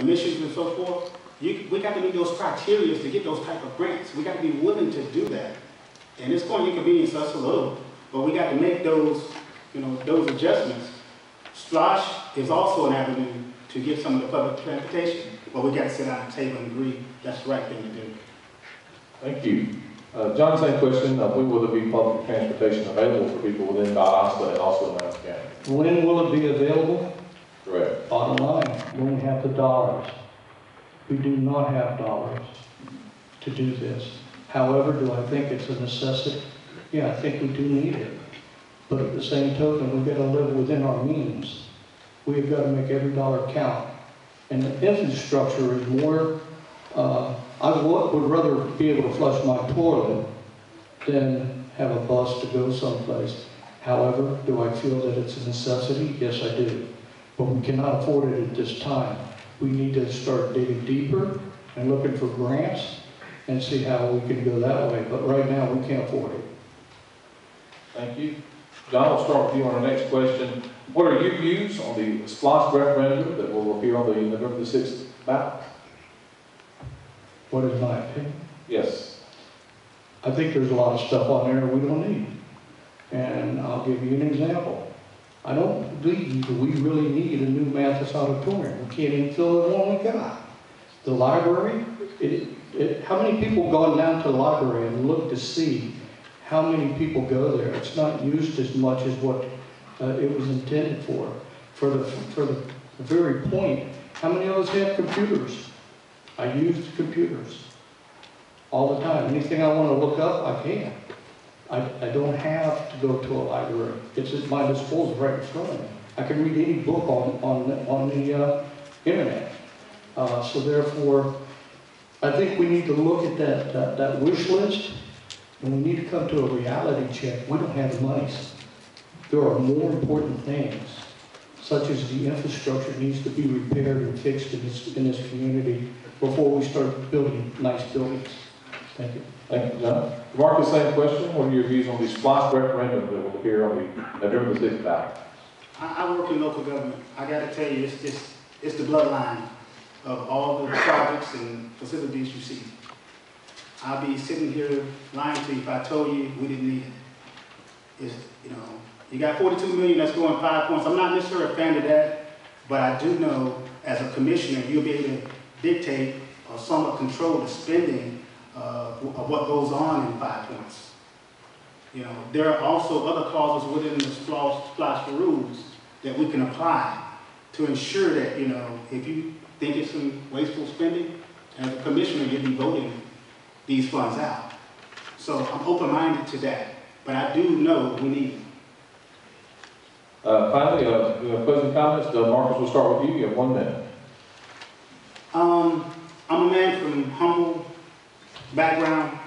emissions and so forth, we got to meet those criteria to get those type of grants. We got to be willing to do that. And it's going to inconvenience us a little, but we got to make those, those adjustments. Slosh is also an avenue to get some of the public transportation, but we got to sit down at the table and agree that's the right thing to do. Thank you. John, same question. When will there be public transportation available for people within Valdosta and also in Lowndes County? When will it be available? Correct. Bottom line, when we have the dollars. We do not have dollars to do this. However, do I think it's a necessity? Yeah, I think we do need it. But at the same token, we've got to live within our means. We've got to make every dollar count. And the infrastructure is more, I would rather be able to flush my toilet than have a bus to go someplace. However, do I feel that it's a necessity? Yes, I do. But we cannot afford it at this time. We need to start digging deeper and looking for grants and see how we can go that way. But right now, we can't afford it. Thank you. John, we'll start with you on our next question. What are your views on the SPLOST referendum that will appear on the November the 6th ballot? What is my opinion? Yes. I think there's a lot of stuff on there we don't need. And I'll give you an example. I don't believe we really need a new Mathis auditorium. We can't even fill the one we got. The library, how many people gone down to the library and looked to see how many people go there? It's not used as much as what it was intended for. For the very point, how many of us have computers? I use computers all the time. Anything I want to look up, I can. I don't have to go to a library. It's at my disposal right in front of me. I can read any book on the internet. So therefore, I think we need to look at that wish list, and we need to come to a reality check. We don't have the money. There are more important things, such as the infrastructure needs to be repaired and fixed in this community before we start building nice buildings. Thank you. Thank you, John. Mark, the same question. What are your views on the SPLOST referendum that will appear on the November the 6th ballot? I work in local government. I got to tell you, it's the bloodline of all the projects and facilities you see. I'll be sitting here lying to you if I told you we didn't need it. You got 42 million that's going 5 points. I'm not necessarily a fan of that, but I do know as a commissioner, you'll be able to dictate or somewhat control the spending of what goes on in 5 points. There are also other clauses within the SPLOST rules that we can apply to ensure that, if you think it's some wasteful spending, as a commissioner, you'll be voting these funds out. So I'm open-minded to that, but I do know we need them. Finally, closing comments. Marcus, we'll start with you. You have 1 minute. I'm a man from humble background.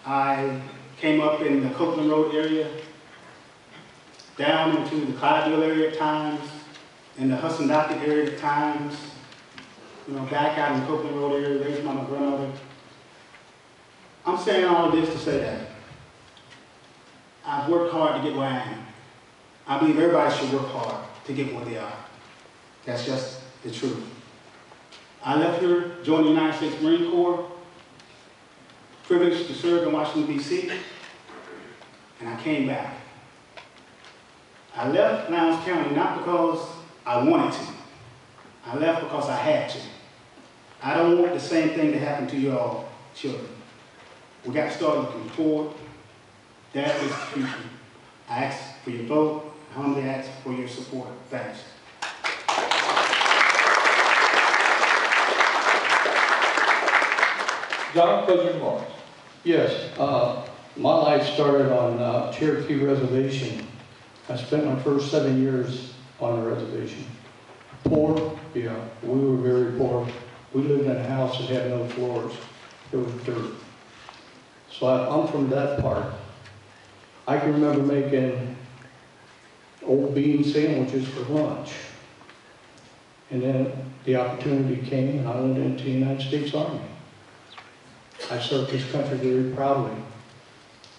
I came up in the Copeland Road area, down into the Clydeville area at times, in the Hudson Docket area at times, back out in the Copeland Road area, raised by my grandmother. I'm saying all of this to say that I've worked hard to get where I am. I believe everybody should work hard to get where they are. That's just the truth. I left here, joined the United States Marine Corps, privileged to serve in Washington, D.C., and I came back. I left Lowndes County not because I wanted to. I left because I had to. I don't want the same thing to happen to your children. We got to start looking forward. That is the future. I ask for your vote. I humbly ask for your support. Thanks. John, closing remarks. Yes, my life started on Cherokee Reservation. I spent my first 7 years on the reservation. Poor? Yeah, we were very poor. We lived in a house that had no floors. It was dirt. So I'm from that part. I can remember making old bean sandwiches for lunch. And then the opportunity came and I went into the United States Army. I served this country very proudly.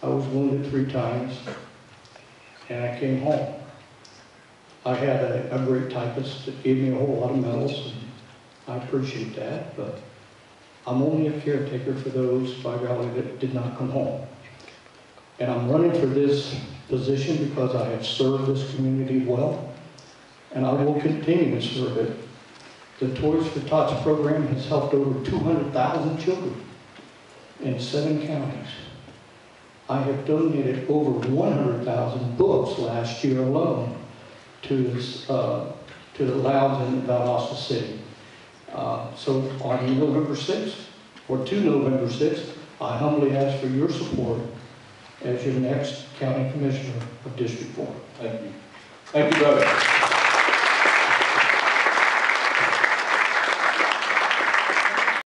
I was wounded 3 times and I came home. I had a great typist that gave me a whole lot of medals. I appreciate that, but I'm only a caretaker for those, by golly, that did not come home. And I'm running for this position because I have served this community well, and I will continue to serve it. The Toys for Tots program has helped over 200,000 children in 7 counties. I have donated over 100,000 books last year alone to the Lowndes in Valdosta City. So on November 6th, or to November 6th, I humbly ask for your support as your next County Commissioner of District 4. Thank you. Thank you, brother.